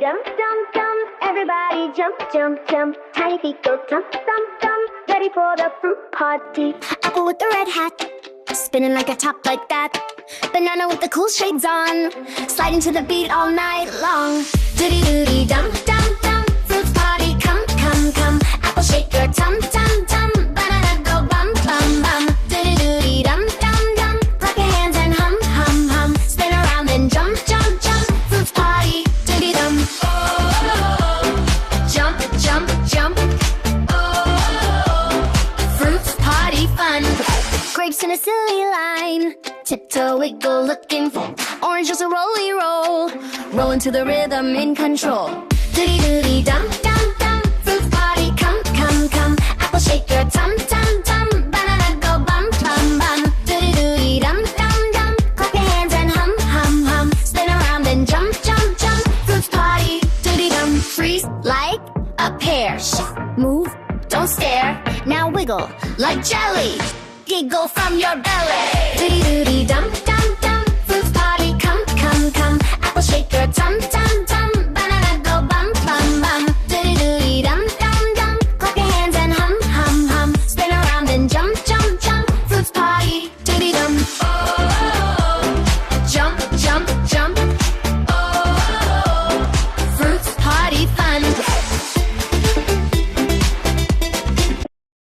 dum dum dum. Everybody jump, jump, jump. Tiny feet go thump, thump, thump. Ready for the fruit party. Apple with the red hat, spinning like a top like that. Banana with the cool shades on, sliding to the beat all night long. Doody doody dum dum dum. Fruit party, come, come, come. Apple shake your tum tum tum. Banana go bum bum bum. Doody doody dum dum dum. Clap your hands and hum hum hum. Spin around and jump jump jump. Fruit party, doody dum. Oh, jump jump jump. Oh, fruit party fun. Grapes in a silly line, tiptoe wiggle looking for orange just a rolly roll, rolling to the rhythm in control. Doody doody dum dum dum. Fruit party, come come come. Apple shake your tum tum tum. Banana go bum bum bum. Doody doody dum dum dum. Clap your hands and hum hum hum. Spin around and jump jump jump. Fruit party, doody dum. Freeze like a pear. Move, don't stare. Now wiggle like jelly. Giggle from your belly. Doody doody dum dum dum. Fruit party, come come come. Apple shake your tum tum